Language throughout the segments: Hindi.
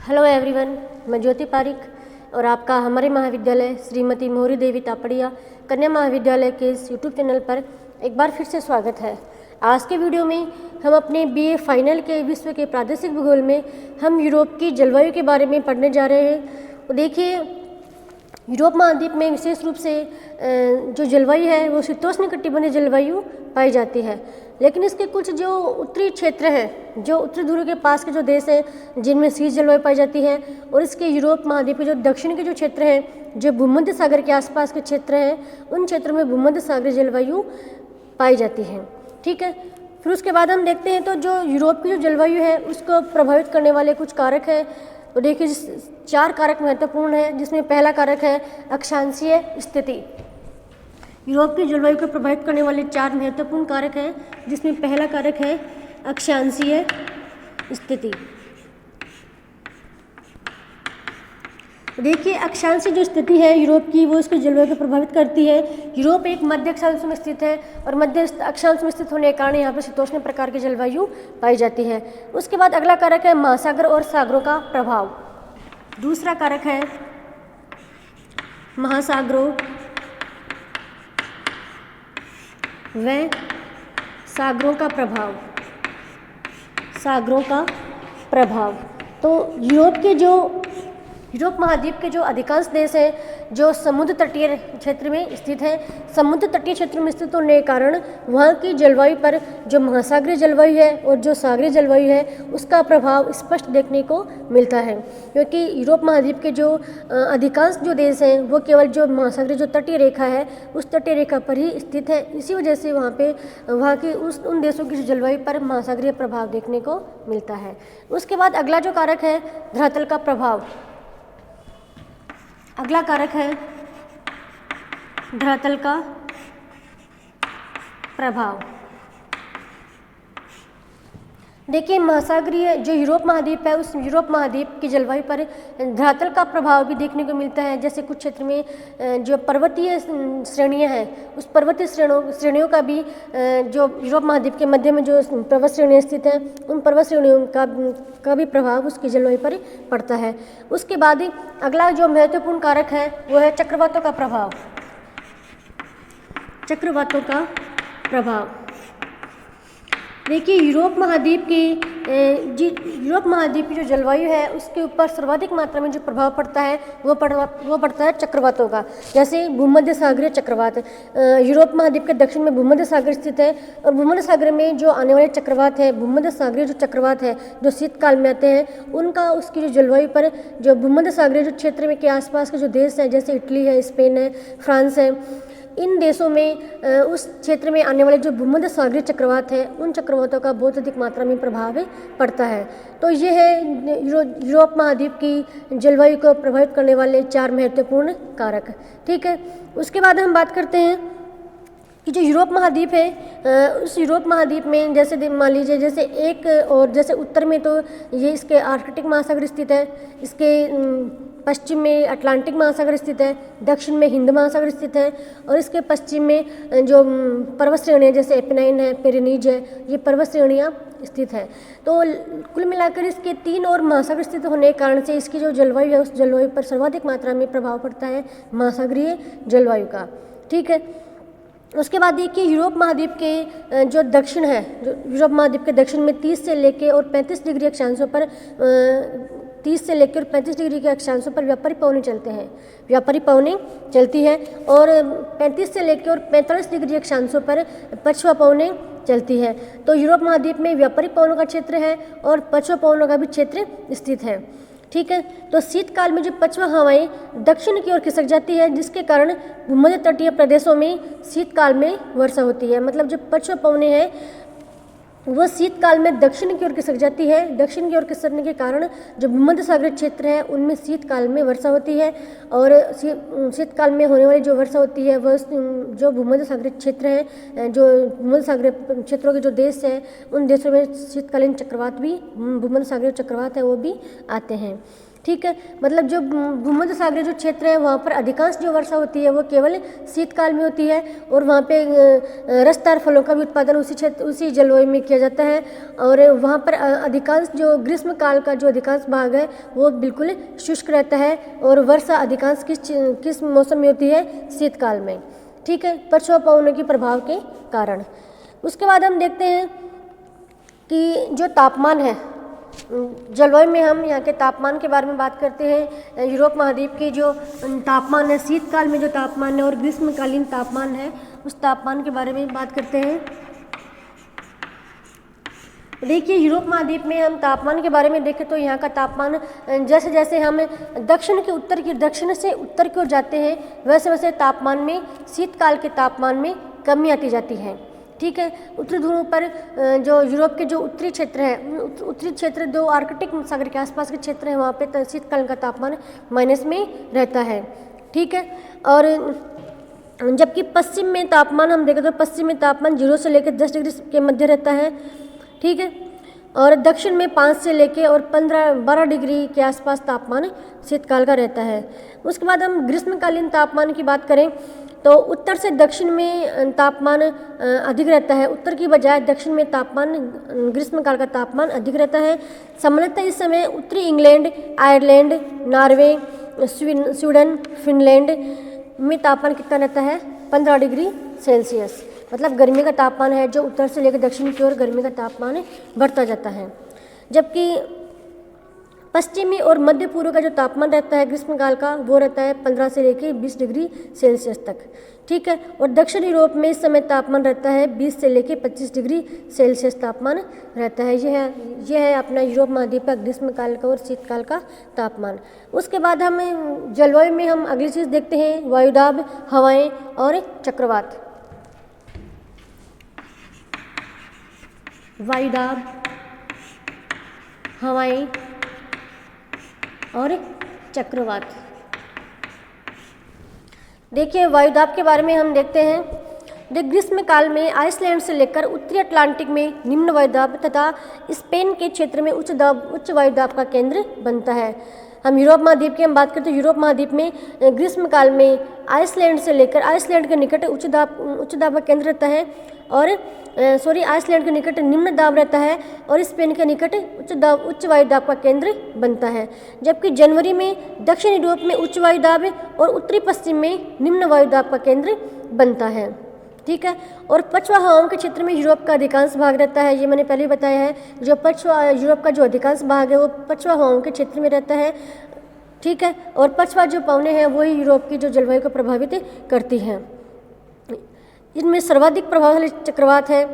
हेलो एवरीवन, मैं ज्योति पारिक और आपका हमारे महाविद्यालय श्रीमती मोहरी देवी तापड़िया कन्या महाविद्यालय के इस यूट्यूब चैनल पर एक बार फिर से स्वागत है। आज के वीडियो में हम अपने बीए फाइनल के विश्व के प्रादेशिक भूगोल में हम यूरोप की जलवायु के बारे में पढ़ने जा रहे हैं। तो देखिए, यूरोप महाद्वीप में विशेष रूप से जो जलवायु है वो शीतोष्ण कटिबंधीय जलवायु पाई जाती है, लेकिन इसके कुछ जो उत्तरी क्षेत्र हैं, जो उत्तरी ध्रुव के पास के जो देश हैं जिनमें शीत जलवायु पाई जाती है, और इसके यूरोप महाद्वीप के जो दक्षिण के जो क्षेत्र हैं, जो भूमध्य सागर के आसपास के क्षेत्र हैं, उन क्षेत्रों में भूमध्य सागरीय जलवायु पाई जाती है। ठीक है, फिर उसके बाद हम देखते हैं तो जो यूरोप की जो जलवायु है उसको प्रभावित करने वाले कुछ कारक हैं। तो देखिए, 4 कारक महत्वपूर्ण हैं, जिसमें पहला कारक है अक्षांशीय स्थिति। यूरोप की जलवायु को प्रभावित करने वाले 4 महत्वपूर्ण कारक हैं, जिसमें पहला कारक है अक्षांशीय स्थिति। देखिए, अक्षांशीय जो स्थिति है यूरोप की, वो इसकी जलवायु को प्रभावित करती है। यूरोप एक मध्य अक्षांश में स्थित है और मध्य अक्षांश में स्थित होने के कारण यहाँ पर शीतोष्ण प्रकार की जलवायु पाई जाती है। उसके बाद अगला कारक है महासागर और सागरों का प्रभाव। दूसरा कारक है महासागरों व सागरों का प्रभाव। सागरों का प्रभाव तो यूरोप महाद्वीप के जो अधिकांश देश हैं जो समुद्र तटीय क्षेत्र में स्थित हैं। समुद्र तटीय क्षेत्र में स्थित होने के कारण वहाँ की जलवायु पर जो महासागरीय जलवायु है और जो सागरीय जलवायु है उसका प्रभाव स्पष्ट देखने को मिलता है, क्योंकि यूरोप महाद्वीप के जो अधिकांश जो देश हैं वो केवल जो महासागरीय जो तटीय रेखा है उस तटीय रेखा पर ही स्थित है। इसी वजह से वहाँ की उन देशों की जलवायु पर महासागरीय प्रभाव देखने को मिलता है। उसके बाद अगला जो कारक है धरातल का प्रभाव। अगला कारक है धरातल का प्रभाव। देखिए, महासागरीय जो यूरोप महाद्वीप है उस यूरोप महाद्वीप की जलवायु पर धरातल का प्रभाव भी देखने को मिलता है। जैसे कुछ क्षेत्र में जो पर्वतीय श्रेणियां हैं उस पर्वतीय श्रेणियों का भी जो यूरोप महाद्वीप के मध्य में जो पर्वत श्रेणियाँ स्थित हैं उन पर्वत श्रेणियों का भी प्रभाव उसकी जलवायु पर पड़ता है। उसके बाद ही अगला जो महत्वपूर्ण कारक है वो है चक्रवातों का प्रभाव। चक्रवातों का प्रभाव। देखिए, यूरोप महाद्वीप की जो जलवायु है उसके ऊपर सर्वाधिक मात्रा में जो प्रभाव पड़ता है वो पड़ता है चक्रवातों का। जैसे भूमध्य सागरीय चक्रवात। यूरोप महाद्वीप के दक्षिण में भूमध्य सागर स्थित है और भूमध्य सागर में जो आने वाले चक्रवात है, भूमध्य सागरीय जो चक्रवात है जो शीतकाल में आते हैं, उनका उसकी जो जलवायु पर जो भूमध्य सागरीय जो क्षेत्र में के आसपास के जो देश हैं जैसे इटली है, स्पेन है, फ्रांस है, इन देशों में उस क्षेत्र में आने वाले जो भूमध्य सागरीय चक्रवात हैं उन चक्रवातों का बहुत अधिक मात्रा में प्रभाव पड़ता है। तो ये है यूरोप महाद्वीप की जलवायु को प्रभावित करने वाले 4 महत्वपूर्ण कारक। ठीक है, उसके बाद हम बात करते हैं कि जो यूरोप महाद्वीप है उस यूरोप महाद्वीप में जैसे मान लीजिए जैसे एक और जैसे उत्तर में तो ये इसके आर्कटिक महासागर स्थित है, इसके पश्चिम में अटलांटिक महासागर स्थित है, दक्षिण में हिंद महासागर स्थित है और इसके पश्चिम में जो पर्वत श्रेणियाँ जैसे एपिनाइन है, पेरेनीज है, ये पर्वत श्रेणियाँ स्थित है। तो कुल मिलाकर इसके 3 और महासागर स्थित होने के कारण से इसकी जो जलवायु है उस जलवायु पर सर्वाधिक मात्रा में प्रभाव पड़ता है महासागरीय जलवायु का। ठीक है, उसके बाद देखिए, यूरोप महाद्वीप के जो दक्षिण है, जो यूरोप महाद्वीप के दक्षिण में 30 से लेकर और 35 डिग्री अक्षांशों पर 30 से लेकर 35 डिग्री के अक्षांशों पर व्यापारी पवनें चलते हैं। व्यापारी पवनें चलती है और 35 से लेकर और 45 डिग्री अक्षांशों पर पछुआ पवनें चलती है। तो यूरोप महाद्वीप में व्यापारी पवनों का क्षेत्र है और पछुआ पवनों का भी क्षेत्र स्थित है। ठीक है, तो शीतकाल में जो पछुआ हवाएं दक्षिण की ओर खिसक जाती है, जिसके कारण भूमध्य तटीय प्रदेशों में शीतकाल में वर्षा होती है। मतलब जो पछुआ पवनें हैं वो शीतकाल में दक्षिण की ओर खिसक जाती है। दक्षिण की ओर खिसकने के कारण जो भूमध्य सागरीय क्षेत्र है उनमें शीतकाल में वर्षा होती है और शीतकाल में होने वाली जो वर्षा होती है वह जो भूमध्य सागरीय क्षेत्र है, जो भूमध्य सागरीय क्षेत्रों के जो देश हैं उन देशों में शीतकालीन चक्रवात भी, भूमध्य सागरीय चक्रवात है वो भी आते हैं। ठीक है, मतलब जो भूमध्य सागरीय जो क्षेत्र है वहाँ पर अधिकांश जो वर्षा होती है वो केवल शीतकाल में होती है, और वहाँ पे रसदार फलों का भी उत्पादन उसी जलवायु में किया जाता है। और वहाँ पर अधिकांश जो ग्रीष्म काल का जो अधिकांश भाग है वो बिल्कुल शुष्क रहता है, और वर्षा अधिकांश किस मौसम में होती है? शीतकाल में। ठीक है, पछुआ पवनों के प्रभाव के कारण। उसके बाद हम देखते हैं कि जो तापमान है जलवायु में, हम यहाँ के तापमान के बारे में बात करते हैं। यूरोप महाद्वीप के जो तापमान है, शीतकाल में जो तापमान है और ग्रीष्मकालीन तापमान है, उस तापमान के बारे में बात करते हैं। देखिए, यूरोप महाद्वीप में हम तापमान के बारे में देखें तो यहाँ का तापमान जैसे जैसे हम दक्षिण से उत्तर की ओर जाते हैं, वैसे वैसे तापमान में, शीतकाल के तापमान में कमी आती जाती है। ठीक है, उत्तरी ध्रुव पर जो यूरोप के जो उत्तरी क्षेत्र है, उत्तरी क्षेत्र जो आर्कटिक सागर के आसपास के क्षेत्र हैं, वहाँ पे शीतकाल का तापमान माइनस में रहता है। ठीक है, और जबकि पश्चिम में तापमान हम देखें तो पश्चिम में तापमान 0 से लेकर 10 डिग्री के मध्य रहता है। ठीक है, और दक्षिण में 5 से लेके और 12 डिग्री के आसपास तापमान शीतकाल का रहता है। उसके बाद हम ग्रीष्मकालीन तापमान की बात करें तो उत्तर से दक्षिण में तापमान अधिक रहता है। उत्तर की बजाय दक्षिण में तापमान, ग्रीष्मकाल का तापमान अधिक रहता है। सामान्यतः इस समय उत्तरी England, Ireland, Norway, Sweden, Finland में तापमान कितना रहता है? 15 डिग्री सेल्सियस। मतलब गर्मी का तापमान है जो उत्तर से लेकर दक्षिण की ओर गर्मी का तापमान बढ़ता जाता है। जबकि पश्चिमी और मध्य पूर्व का जो तापमान रहता है ग्रीष्मकाल का, वो रहता है 15 से लेकर 20 डिग्री सेल्सियस तक। ठीक है, और दक्षिण यूरोप में इस समय तापमान रहता है 20 से लेकर 25 डिग्री सेल्सियस तापमान रहता है। यह है अपना यूरोप महाद्वीप का ग्रीष्मकाल का और शीतकाल का तापमान। उसके बाद हम जलवायु में हम अगली चीज़ देखते हैं, वायुदाब, हवाएं और चक्रवात। वायुदाब, हवाएं और चक्रवात। देखिए, वायुदाब के बारे में हम देखते हैं। ग्रीष्म काल में आइसलैंड से लेकर उत्तरी अटलांटिक में निम्न वायुदाब तथा स्पेन के क्षेत्र में उच्च वायुदाब का केंद्र बनता है। हम यूरोप महाद्वीप की हम बात करते हैं। यूरोप महाद्वीप में ग्रीष्म काल में आइसलैंड के निकट उच्च दाब का केंद्र रहता है, और आइसलैंड के निकट निम्न दाब रहता है, और स्पेन के निकट उच्च वायुदाब का केंद्र बनता है। जबकि जनवरी में दक्षिण यूरोप में उच्च वायुदाब और उत्तरी पश्चिम में निम्न वायुदाब का केंद्र बनता है। ठीक है, और पछुआ हवाओं के क्षेत्र में यूरोप का अधिकांश भाग रहता है। ये मैंने पहले ही बताया है, जो पछुआ यूरोप का जो अधिकांश भाग है वो पछुआ हवाओं के क्षेत्र में रहता है। ठीक है, और पछुआ जो पवनें हैं वही यूरोप की जो जलवायु को प्रभावित करती हैं। इनमें सर्वाधिक प्रभावशाली चक्रवात है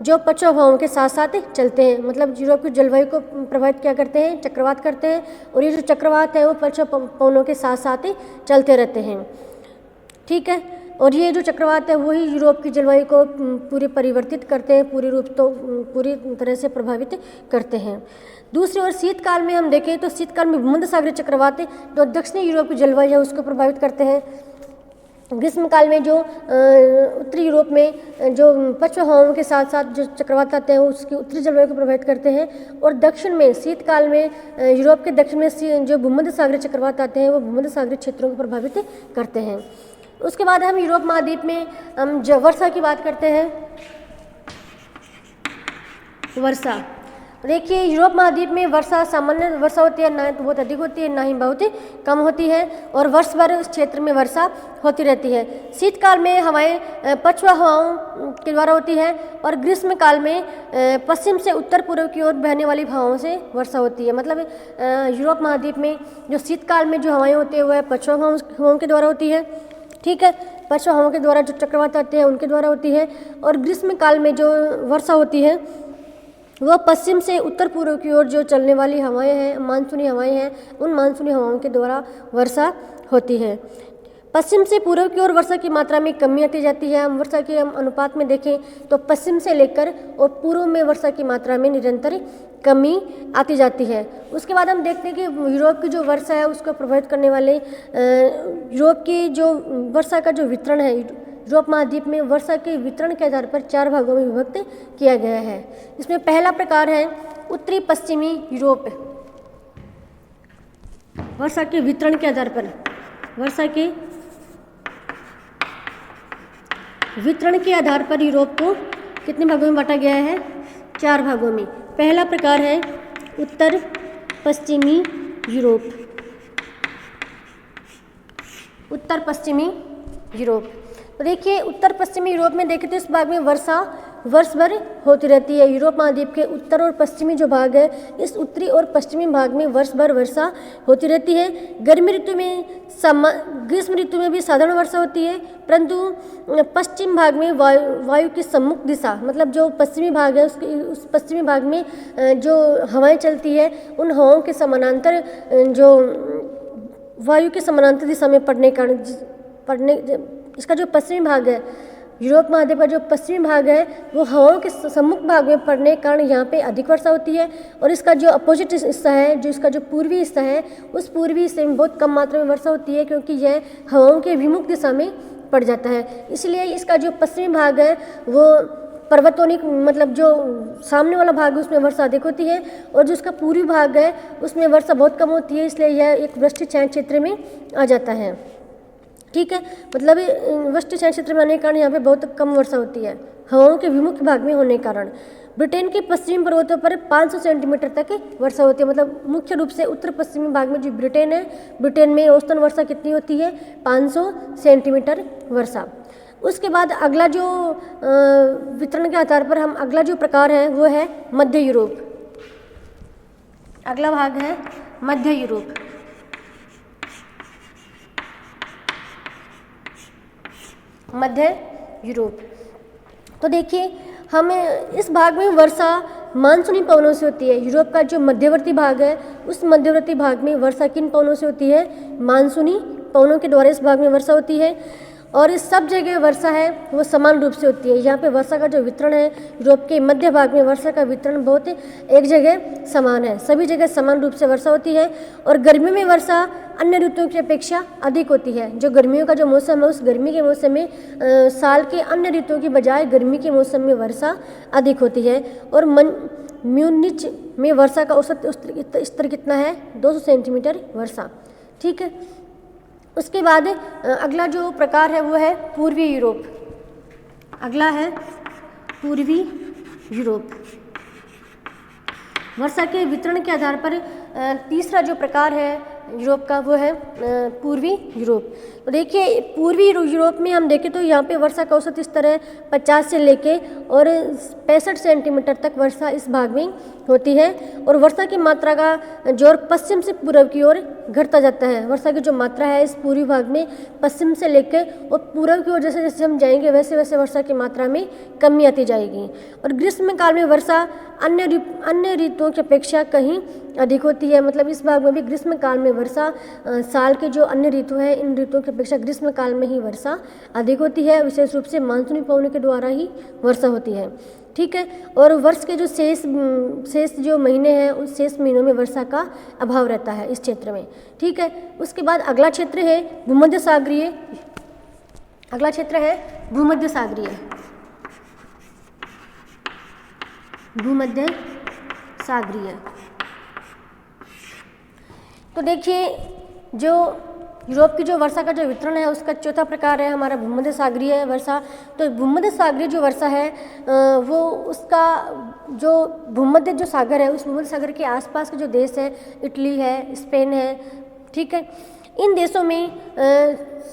जो पछुआ हवाओं के साथ साथ चलते हैं। मतलब यूरोप की जलवायु को प्रभावित क्या करते हैं? चक्रवात करते हैं, और ये जो चक्रवात है वो पछुआ पवनों के साथ साथ चलते रहते हैं। ठीक है, और ये जो चक्रवात है वही यूरोप की जलवायु को पूरी परिवर्तित करते हैं, पूरी तरह से प्रभावित करते हैं। दूसरी ओर शीतकाल में हम देखें तो शीतकाल में भूमध्य सागरीय चक्रवात जो दक्षिणी यूरोप की जलवायु है उसको प्रभावित करते हैं। ग्रीष्मकाल में जो उत्तरी यूरोप में जो पछुआ हवाओं के साथ साथ जो चक्रवात आते हैं उसकी उत्तरी जलवायु को प्रभावित करते हैं, और दक्षिण में शीतकाल में यूरोप के दक्षिण में जो भूमध्य सागरीय चक्रवात आते हैं वो भूमध्य सागरीय क्षेत्रों को प्रभावित करते हैं। उसके बाद हम यूरोप महाद्वीप में हम वर्षा की बात करते हैं। वर्षा, देखिए यूरोप महाद्वीप में वर्षा सामान्य वर्षा होती है, ना तो बहुत अधिक होती है ना ही बहुत कम होती है, और वर्ष भर उस क्षेत्र में वर्षा होती रहती है। शीतकाल में हवाएं पछुआ हवाओं के द्वारा होती है, और ग्रीष्म काल में पश्चिम से उत्तर पूर्व की ओर बहने वाली हवाओं से वर्षा होती है। मतलब यूरोप महाद्वीप में जो शीतकाल में जो हवाएं होती है वह पछुआ हवाओं के द्वारा होती है। ठीक है, पछुआ हवाओं के द्वारा जो चक्रवात आते हैं उनके द्वारा होती है, और ग्रीष्म काल में जो वर्षा होती है वह पश्चिम से उत्तर पूर्व की ओर जो चलने वाली हवाएं हैं, मानसूनी हवाएं हैं, उन मानसूनी हवाओं के द्वारा वर्षा होती है। पश्चिम से पूर्व की ओर वर्षा की मात्रा में कमी आती जाती है। हम वर्षा के अनुपात में देखें तो पश्चिम से लेकर और पूर्व में वर्षा की मात्रा में निरंतर कमी आती जाती है। उसके बाद हम देखते हैं कि यूरोप की जो वर्षा है उसको प्रभावित करने वाले यूरोप की जो वर्षा का जो वितरण है, यूरोप महाद्वीप में वर्षा के वितरण के आधार पर 4 भागों में विभक्त किया गया है। इसमें पहला प्रकार है उत्तरी पश्चिमी यूरोप। वर्षा के वितरण के आधार पर, वर्षा के वितरण के आधार पर यूरोप को कितने भागों में बांटा गया है? 4 भागों में। पहला प्रकार है उत्तर पश्चिमी यूरोप, उत्तर पश्चिमी यूरोप। तो देखिए उत्तर पश्चिमी यूरोप में देखें तो इस भाग में वर्षा वर्ष भर होती रहती है। यूरोप महाद्वीप के उत्तर और पश्चिमी जो भाग है, इस उत्तरी और पश्चिमी भाग में वर्ष भर वर्षा होती रहती है। गर्मी ऋतु में ग्रीष्म ऋतु में भी साधारण वर्षा होती है, परंतु पश्चिम भाग में वायु की सम्मुख दिशा, मतलब जो पश्चिमी भाग है उस पश्चिमी भाग में जो हवाएं चलती है, उन हवाओं के समानांतर जो वायु के समानांतर दिशा में इसका जो पश्चिमी भाग है, यूरोप महाद्वीप का जो पश्चिमी भाग है, वो हवाओं के सम्मुख भाग में पड़ने के कारण यहाँ पे अधिक वर्षा होती है। और इसका जो अपोजिट हिस्सा है, जो इसका जो पूर्वी हिस्सा है, उस पूर्वी हिस्से में बहुत कम मात्रा में वर्षा होती है, क्योंकि यह हवाओं के विमुख दिशा में पड़ जाता है। इसलिए इसका जो पश्चिमी भाग है वो पर्वतोनिक, मतलब जो सामने वाला भाग है उसमें वर्षा अधिक होती है, और जो उसका पूर्वी भाग है उसमें वर्षा बहुत कम होती है। इसलिए यह एक वृष्टिछाया क्षेत्र में आ जाता है। ठीक है, मतलब वृष्टिछाया क्षेत्र में आने के कारण यहाँ पे बहुत कम वर्षा होती है, हवाओं के विमुख भाग में होने के कारण। ब्रिटेन के पश्चिमी पर्वतों पर 500 सेंटीमीटर तक वर्षा होती है। मतलब मुख्य रूप से उत्तर पश्चिमी भाग में जो ब्रिटेन है, ब्रिटेन में औसतन वर्षा कितनी होती है? 500 सेंटीमीटर वर्षा। उसके बाद अगला जो वितरण के आधार पर हम अगला जो प्रकार है वो है मध्य यूरोप। अगला भाग है मध्य यूरोप। मध्य यूरोप, तो देखिए हम इस भाग में वर्षा मानसूनी पवनों से होती है। यूरोप का जो मध्यवर्ती भाग है, उस मध्यवर्ती भाग में वर्षा किन पवनों से होती है? मानसूनी पवनों के द्वारा इस भाग में वर्षा होती है। और इस सब जगह वर्षा है वो समान रूप से होती है। यहाँ पे वर्षा का जो वितरण है, यूरोप के मध्य भाग में वर्षा का वितरण बहुत एक जगह समान है, सभी जगह समान रूप से वर्षा होती है। और गर्मियों में वर्षा अन्य ऋतुओं की अपेक्षा अधिक होती है। जो गर्मियों का जो मौसम है, उस गर्मी के मौसम में साल के अन्य ऋतुओं की बजाय गर्मी के मौसम में वर्षा अधिक होती है। और म्यूनिच में वर्षा का औसत स्तर कितना है? 200 सेंटीमीटर वर्षा। ठीक है, उसके बाद अगला जो प्रकार है वो है पूर्वी यूरोप। अगला है पूर्वी यूरोप। वर्षा के वितरण के आधार पर तीसरा जो प्रकार है यूरोप का वो है पूर्वी यूरोप। तो देखिए पूर्वी यूरोप में हम देखें तो यहाँ पे वर्षा का औसत स्तर है 50 से लेके और 65 सेंटीमीटर तक वर्षा इस भाग में होती है। और वर्षा की मात्रा का जोर पश्चिम से पूर्व की ओर घटता जाता है। वर्षा की जो मात्रा है इस पूर्वी भाग में पश्चिम से लेकर और पूर्व की ओर जैसे जैसे हम जाएंगे वैसे वैसे वर्षा की मात्रा में कमी आती जाएगी। और ग्रीष्म काल में वर्षा अन्य ऋतुओं की अपेक्षा कहीं अधिक होती है। मतलब इस भाग में भी ग्रीष्म काल में वर्षा साल के जो अन्य ऋतु है, इन ऋतुओं की अपेक्षा ग्रीष्म काल में ही वर्षा अधिक होती है। विशेष रूप से मानसूनी पवनों के द्वारा ही वर्षा होती है। ठीक है, और वर्ष के जो शेष जो महीने हैं उन शेष महीनों में वर्षा का अभाव रहता है इस क्षेत्र में। ठीक है, उसके बाद अगला क्षेत्र है भूमध्य सागरीय। अगला क्षेत्र है भूमध्य सागरीय। भूमध्य सागरीय, तो देखिए जो यूरोप की जो वर्षा का जो वितरण है उसका चौथा प्रकार है हमारा भूमध्य सागरीय वर्षा। तो भूमध्य सागरीय जो वर्षा है वो उसका जो भूमध्य जो सागर है, उस भूमध्य सागर के आसपास के जो देश है, इटली है, स्पेन है, ठीक है, इन देशों में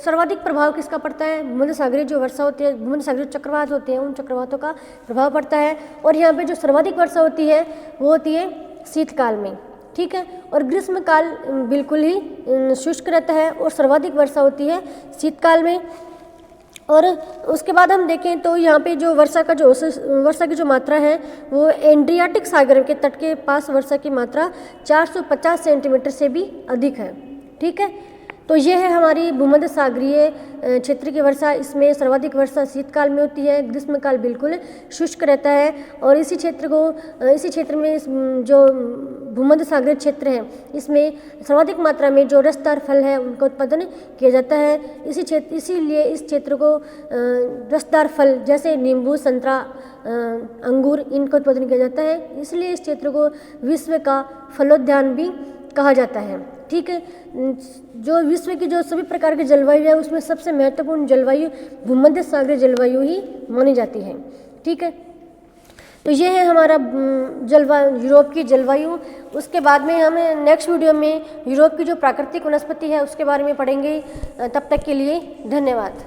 सर्वाधिक प्रभाव किसका पड़ता है? भूमध्य सागरीय जो वर्षा होती है, भूमध्य सागरीय चक्रवात होते हैं, उन चक्रवातों का प्रभाव पड़ता है। और यहाँ पे जो सर्वाधिक वर्षा होती है वो होती है शीतकाल में। ठीक है, और ग्रीष्म काल बिल्कुल ही शुष्क रहता है और सर्वाधिक वर्षा होती है शीतकाल में। और उसके बाद हम देखें तो यहाँ पे जो वर्षा की जो मात्रा है वो एड्रियाटिक सागर के तट के पास वर्षा की मात्रा 450 सेंटीमीटर से भी अधिक है। ठीक है, तो ये है हमारी भूमध्य सागरीय क्षेत्र की वर्षा। इसमें सर्वाधिक वर्षा शीतकाल में होती है, ग्रीष्मकाल बिल्कुल शुष्क रहता है। और इसी क्षेत्र में जो भूमध्य सागरीय क्षेत्र है इसमें सर्वाधिक मात्रा में जो रसदार फल है उनका उत्पादन किया जाता है। इसीलिए इस क्षेत्र को रसदार फल जैसे नींबू, संतरा, अंगूर इनका उत्पादन किया जाता है। इसलिए इस क्षेत्र को विश्व का फलोद्यान भी कहा जाता है। ठीक है। जो विश्व की जो सभी प्रकार की जलवायु है उसमें सबसे महत्वपूर्ण जलवायु भूमध्य सागरीय जलवायु ही मानी जाती है, ठीक है। तो ये है हमारा यूरोप की जलवायु। उसके बाद में हम नेक्स्ट वीडियो में यूरोप की जो प्राकृतिक वनस्पति है उसके बारे में पढ़ेंगे। तब तक के लिए धन्यवाद।